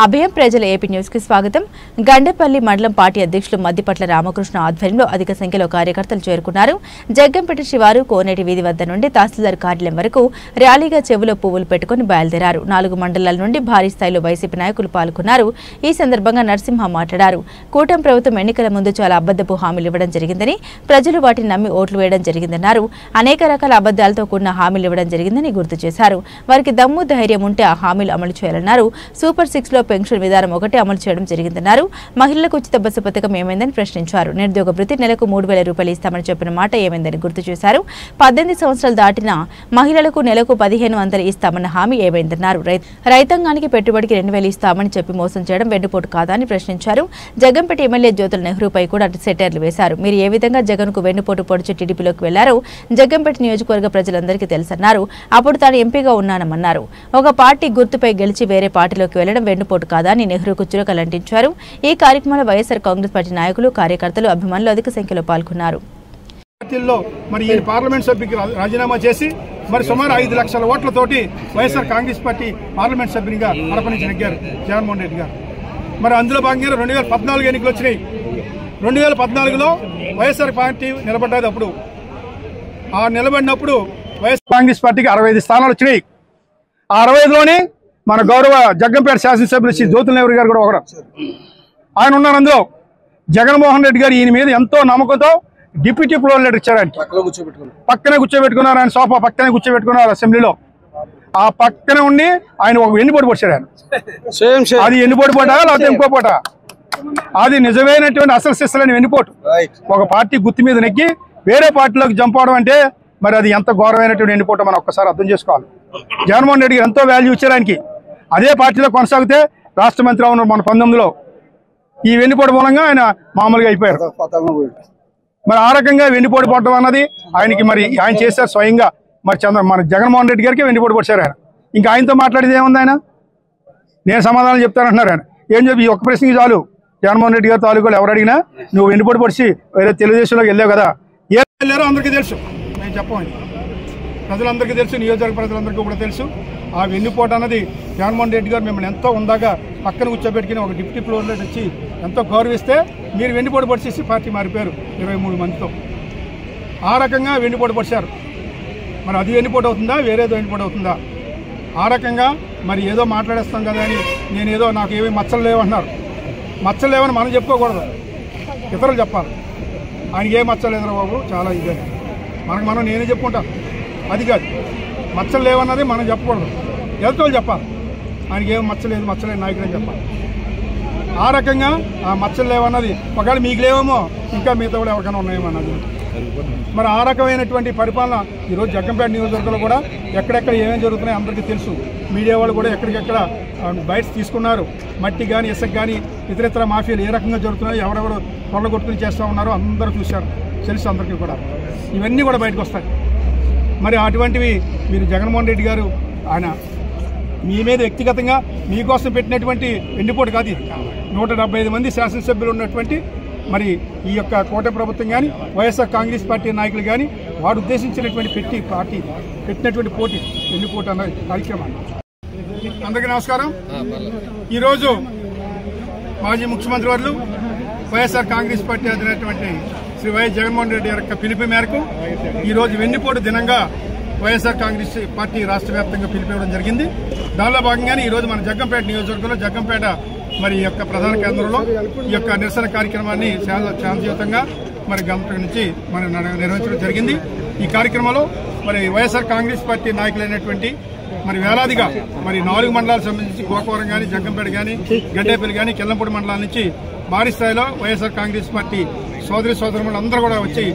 అభయం ప్రజల AP news కి స్వాగతం. గండేపల్లి మండలం పార్టీ అధ్యక్షులు మద్దిపట్ల రామకృష్ణ ఆధ్వర్యంలో అధిక సంఖ్యలో కార్యకర్తలు చేరుకున్నారు. జగ్గంపేట శివారు కోనేటి వీధి వద్ద నుండి తహసీల్దార్ కార్యాలయం వరకు ర్యాలీగా చెవులో పువ్వులు పెట్టుకుని బయలుదేరారు. 4 మండలాల నుండి భారీ స్థాయిలో వైసీపీ నాయకులు పాల్గొన్నారు. ఈ సందర్భంగా నరసింహ మాట్లాడారు. కూటమి ప్రభుత్వం ఎన్నికల ముందు చాలా అబద్ధపు హామీలు ఇవ్వడం జరిగిందని, ప్రజలు వాటిని నమ్మి ఓట్లు వేయడం జరిగిందన్నారు. అనేక రకాల అబద్దాలతో కూడిన హామీలు ఇవ్వడం జరిగిందని గుర్తు చేశారు. వారికి దమ్ము ధైర్యం ఉంటే ఆ హామీలు అమలు చేయాలన్నారు. సూపర్ 6 లో పెన్షన్ విధానం ఒకటి అమలు చేయడం జరిగిందన్నారు. మహిళలకు ఉచిత బస్సు పథకం ఏమైందని ప్రశ్నించారు. నిరుద్యోగ భృతి నెలకు 3000 రూపాయలు ఇస్తామని చెప్పిన మాట ఏమైందని గుర్తు చేశారు. 18 సంవత్సరాలు దాటిన మహిళలకు నెలకు 1500 ఇస్తామన్న హామీ ఏమైందన్నారు. రైతాంగానికి పెట్టుబడికి 2000 ఇస్తామని చెప్పి మోసం చేయడం వెన్నుపోటు కాదా అని ప్రశ్నించారు. జగన్పేట ఎమ్మెల్యే జ్యోతుల నెహ్రూపై కూడా సెటైర్లు వేశారు. మీరు ఏ విధంగా జగన్ కు వెన్నుపోటు పొడిచి టీడీపీలోకి వెళ్లారో జగన్పేట నియోజకవర్గ ప్రజలందరికీ తెలుసన్నారు. అప్పుడు తాను ఎంపీగా ఉన్నానమన్నారు. ఒక పార్టీ గుర్తుపై గెలిచి వేరే పార్టీలోకి వెళ్లడం వెన్నుపోటు కాదా అని నెహ్రూకు చురకలంటించారు. ఈ కార్యక్రమంలో వైఎస్ఆర్ కాంగ్రెస్ పార్టీ నాయకులు, కార్యకర్తలు, అభిమానులు అధిక సంఖ్యలో పాల్గొన్నారు. పార్లమెంట్ సభ్యుకి రాజీనామా చేసి సుమారు 5 లక్షల ఓట్లతోటి వైఎస్ఆర్ కాంగ్రెస్ పార్టీ పార్లమెంట్ సభ్యునిగా అర్పణించి నెగ్గారు జగన్మోహన్ రెడ్డి గారు. అందులో భాగంగా 2014 ఎన్నికలు వచ్చినాయి. 2014లో వైఎస్ఆర్ పార్టీ నిలబడ్డది. అప్పుడు ఆ నిలబడినప్పుడు వైఎస్ఆర్ కాంగ్రెస్ పార్టీకి 65 స్థానాలు వచ్చినాయి. ఆ 65లోనే మన గౌరవ జగ్గంపేట శాసనసభ్యులు శ్రీ జ్యోతుల నెహ్రూ గారు కూడా ఒకరు ఆయన ఉన్నారు. అందులో జగన్మోహన్ రెడ్డి గారు ఈయన మీద ఎంతో నమ్మకంతో డిప్యూటీ ఫ్లోర్ లీడర్ ఇచ్చారంట. పక్కనే కూర్చోబెట్టుకున్నారు. ఆయన సోఫా పక్కనే కూర్చోబెట్టుకున్నారు అసెంబ్లీలో. ఆ పక్కనే ఉండి ఆయన ఒక వెన్నుపోటు పొడిచారు. ఆయన అది ఎన్నుపోటు పోటా లేకపోతే ఇంకో పోట, అది నిజమైనటువంటి అసలు శిస్సులని వెన్నుపోటు. ఒక పార్టీ గుర్తు మీద నెక్కి వేరే పార్టీలోకి జంప్ అవడం అంటే మరి అది ఎంత ఘోరమైనటువంటి వెన్నుపోట మనం ఒక్కసారి అర్థం చేసుకోవాలి. జగన్మోహన్ రెడ్డి గారు ఎంతో వాల్యూ ఇచ్చారు ఆయనకి. అదే పార్టీలో కొనసాగితే రాష్ట్ర మంత్రి ఉన్నారు మన 19లో. ఈ వెన్నుపోటు మూలంగా ఆయన మామూలుగా అయిపోయారు. మరి ఆ రకంగా వెన్నుపోటు పడటం అన్నది ఆయనకి మరి ఆయన చేశారు స్వయంగా. మన జగన్మోహన్ రెడ్డి గారికి వెన్నుపోటు పడిచారు ఆయన. ఇంకా ఆయనతో మాట్లాడేది ఏముంది? ఆయన నేను సమాధానం చెప్తానంటున్నారు. ఆయన ఏం చెప్పి ఈ ఒక్క ప్రశ్నకి చాలు. జగన్మోహన్ రెడ్డి గారు తాలూకాలు ఎవరు అడిగినా నువ్వు వెన్నుపోటు పడిచి వేరే తెలుగుదేశంలోకి వెళ్ళావు కదా, ఏ వెళ్ళారో అందరికీ తెలుసు. నేను చెప్పండి, ప్రజలందరికీ తెలుసు, నియోజకవర్గ ప్రజలందరికీ కూడా తెలుసు. ఆ వెన్నుపోటు అన్నది జగన్మోహన్ రెడ్డి గారు మిమ్మల్ని ఎంతో ఉందాగా పక్కన కూర్చోబెట్టుకుని ఒక డిప్యూటీ ఫ్లోర్ లీడర్ వచ్చి ఎంతో గౌరవిస్తే మీరు వెన్నుపోటు పడిచేసి పార్టీ మారిపోయారు 23 మందితో. ఆ రకంగా వెన్నుపోటు పడిచారు. మరి అది వెన్నుపోటు అవుతుందా, వేరేదో వెన్నుపోటు అవుతుందా? ఆ రకంగా మరి ఏదో మాట్లాడేస్తాం కదా అని నేనేదో నాకు ఏమీ మచ్చలు లేవన్నారు. మచ్చలు లేవని మనం చెప్పుకోకూడదు, ఇతరులు చెప్పాలి. ఆయనకి ఏ మచ్చలు లేదురా బాబు, చాలా ఇదే మనం నేనే చెప్పుకుంటాను. అది కాదు, మచ్చలు లేవన్నది మనం చెప్పకూడదు, ఎదుటోళ్ళు చెప్పాలి. ఆయనకి ఏం మచ్చలేదు, మచ్చలేని నాయకులని చెప్పాలి. ఆ రకంగా ఆ మచ్చలు లేవన్నది ఒకవేళ మీకు లేవేమో ఇంకా మిగతా కూడా ఎవరికైనా ఉన్నాయేమో అన్నది. మరి ఆ రకమైనటువంటి పరిపాలన ఈరోజు జగ్గంపేట నియోజకవర్గంలో కూడా ఎక్కడెక్కడ ఏమేమి జరుగుతున్నాయో అందరికీ తెలుసు. మీడియా వాళ్ళు కూడా ఎక్కడికెక్కడ బయట తీసుకున్నారు. మట్టి కానీ ఇసుక కానీ ఇతరితర మాఫియాలు ఏ రకంగా జరుగుతున్నాయో, ఎవరెవరు కొల్ల కొట్టుకుని చేస్తూ ఉన్నారో అందరూ చూశారు, తెలుసు అందరికీ కూడా. ఇవన్నీ కూడా బయటకు వస్తాయి. మరి అటువంటివి మీరు జగన్మోహన్ రెడ్డి గారు ఆయన మీ మీద వ్యక్తిగతంగా మీకోసం పెట్టినటువంటి వెన్నుపోటు కాదు ఇది. 175 మంది శాసనసభ్యులు ఉన్నటువంటి మరి ఈ యొక్క కూటమి ప్రభుత్వం కానీ వైఎస్ఆర్ కాంగ్రెస్ పార్టీ నాయకులు కానీ వాడు ఉద్దేశించినటువంటి పార్టీ పెట్టినటువంటి పోటీ వెన్నుపోటు అన్న కార్యక్రమాన్ని. అందరికీ నమస్కారం. ఈరోజు మాజీ ముఖ్యమంత్రి వర్యులు వైఎస్ఆర్ కాంగ్రెస్ పార్టీ అధినేతటువంటి శ్రీ వైఎస్ జగన్మోహన్ రెడ్డి యొక్క పిలుపు మేరకు ఈరోజు వెన్నుపోటు దినంగా వైఎస్ఆర్ కాంగ్రెస్ పార్టీ రాష్ట్ర వ్యాప్తంగా పిలిపివ్వడం జరిగింది. దానిలో భాగంగానే ఈరోజు మన జగ్గంపేట నియోజకవర్గంలో జగ్గంపేట మరి యొక్క ప్రధాన కేంద్రంలో ఈ యొక్క నిరసన కార్యక్రమాన్ని శాంతియుతంగా మరి గంట నుంచి మనం నిర్వహించడం జరిగింది. ఈ కార్యక్రమంలో మరి వైఎస్ఆర్ కాంగ్రెస్ పార్టీ నాయకులైనటువంటి మరి వేలాదిగా మరి 4 మండలాలకు సంబంధించి గోకవరం కానీ, జగ్గంపేట కానీ, గడ్డేపల్లి కానీ, కెల్లంపూడి మండలాల నుంచి భారీ స్థాయిలో వైఎస్ఆర్ కాంగ్రెస్ పార్టీ సోదరులు అందరూ కూడా వచ్చి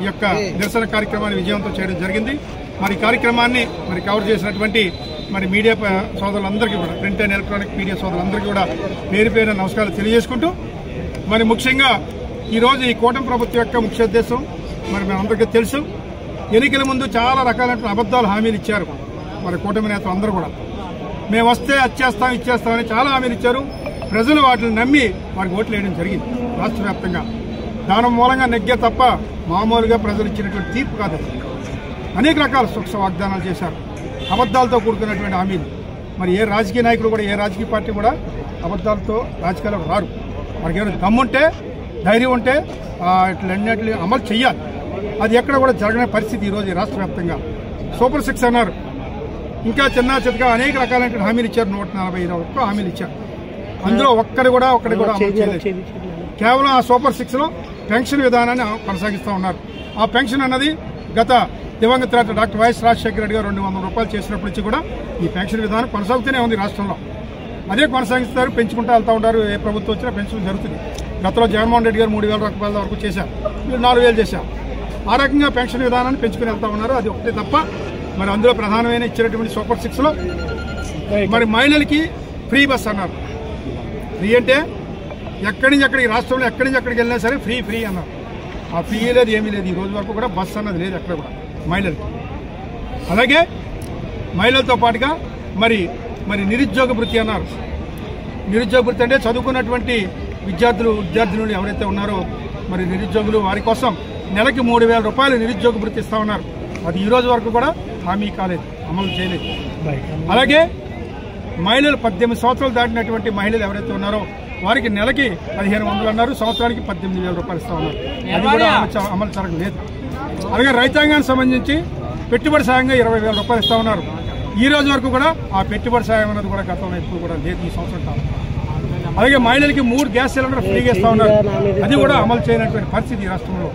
ఈ యొక్క నిరసన కార్యక్రమాన్ని విజయవంతం చేయడం జరిగింది. మరి కార్యక్రమాన్ని మరి కవర్ చేసినటువంటి మరి మీడియా సోదరులందరికీ కూడా, ప్రింట్ అండ్ ఎలక్ట్రానిక్ మీడియా సోదరులందరికీ కూడా పేరు పేరు నమస్కారాలు తెలియజేసుకుంటూ, మరి ముఖ్యంగా ఈరోజు ఈ కూటమి ప్రభుత్వం యొక్క ముఖ్య ఉద్దేశం మరి మనందరికీ తెలుసు. ఎన్నికల ముందు చాలా రకాలైన అబద్దాలు హామీలు ఇచ్చారు మరి కూటమి నేతలు అందరూ కూడా. మేము వస్తే అది ఇచ్చేస్తామని చాలా హామీలు ఇచ్చారు. ప్రజలు వాటిని నమ్మి వారికి ఓట్లు వేయడం జరిగింది రాష్ట్ర వ్యాప్తంగా. దాని మూలంగా నెగ్గే తప్ప మామూలుగా ప్రజలు ఇచ్చినటువంటి తీర్పు కాదు. అనేక రకాల సుఖ వాగ్దానాలు చేశారు, అబద్దాలతో కూడుకున్నటువంటి హామీలు. మరి ఏ రాజకీయ నాయకులు కూడా, ఏ రాజకీయ పార్టీ కూడా అబద్ధాలతో రాజకీయాలకు రారు. మనకి ఏమైనా దమ్ముంటే ధైర్యం ఉంటే ఇట్లన్నింటినీ అమలు చేయాలి. అది ఎక్కడ కూడా జరగని పరిస్థితి ఈరోజు ఈ రాష్ట్ర వ్యాప్తంగా. సూపర్ 6 అన్నారు, ఇంకా చిన్న చితగా అనేక రకాలైన హామీలు ఇచ్చారు. 145 వరకు హామీలు ఇచ్చారు. అందులో ఒక్కటి కూడా అమలు చేయలేదు. కేవలం ఆ సూపర్ 6లో పెన్షన్ విధానాన్ని కొనసాగిస్తూ ఉన్నారు. ఆ పెన్షన్ అన్నది గత దివంగత డాక్టర్ వైఎస్ రాజశేఖర రెడ్డి గారు 200 రూపాయలు చేసినప్పటి నుంచి కూడా ఈ పెన్షన్ విధానం కొనసాగుతూనే ఉంది రాష్ట్రంలో. అదే కొనసాగిస్తారు, పెంచుకుంటూ వెళ్తూ ఉంటారు. ఏ ప్రభుత్వం వచ్చినా పెన్షన్ జరుగుతుంది. గతంలో జగన్మోహన్ రెడ్డి గారు 3,000 రూపాయల వరకు చేశారు, వీళ్ళు 4,000 చేశారు. ఆ రకంగా పెన్షన్ విధానాన్ని పెంచుకుని వెళ్తా ఉన్నారు. అది ఒకటే తప్ప మరి అందులో ప్రధానమైన ఇచ్చినటువంటి సూపర్ 6లో మరి మహిళలకి ఫ్రీ బస్ అన్నారు. ఫ్రీ అంటే ఎక్కడి నుంచి ఎక్కడికి, రాష్ట్రంలో ఎక్కడి నుంచి ఎక్కడికి వెళ్ళినా సరే ఫ్రీ అన్నారు. ఆ ఫ్రీ లేదు, ఏమీ లేదు. ఈ రోజు వరకు కూడా బస్సు అన్నది లేదు ఎక్కడ కూడా మహిళలకి. అలాగే మహిళలతో పాటుగా మరి నిరుద్యోగ భృతి అన్నారు. నిరుద్యోగ భృతి అంటే చదువుకున్నటువంటి విద్యార్థులు ఎవరైతే ఉన్నారో మరి నిరుద్యోగులు, వారి కోసం నెలకి 3,000 రూపాయలు నిరుద్యోగ భృతి ఇస్తా ఉన్నారు. అది ఈ రోజు వరకు కూడా హామీ కాలేదు, అమలు చేయలేదు. అలాగే మహిళలు 18 సంవత్సరాలు దాటినటువంటి మహిళలు ఎవరైతే ఉన్నారో వారికి నెలకి 1,500 అన్నారు, సంవత్సరానికి 18,000 రూపాయలు ఇస్తా ఉన్నారు. అది కూడా అమలు జరగలేదు. అలాగే రైతాంగానికి సంబంధించి పెట్టుబడి సాయంగా 20,000 రూపాయలు ఇస్తా ఉన్నారు. ఈ రోజు వరకు కూడా ఆ పెట్టుబడి సాయం అనేది కూడా గతంలో ఎప్పుడు కూడా లేదు, ఈ సంవత్సరం కాదు. అలాగే మహిళలకి 3 గ్యాస్ సిలిండర్ ఫ్రీగా ఇస్తా ఉన్నారు. అది కూడా అమలు చేయనటువంటి పరిస్థితి ఈ రాష్ట్రంలో.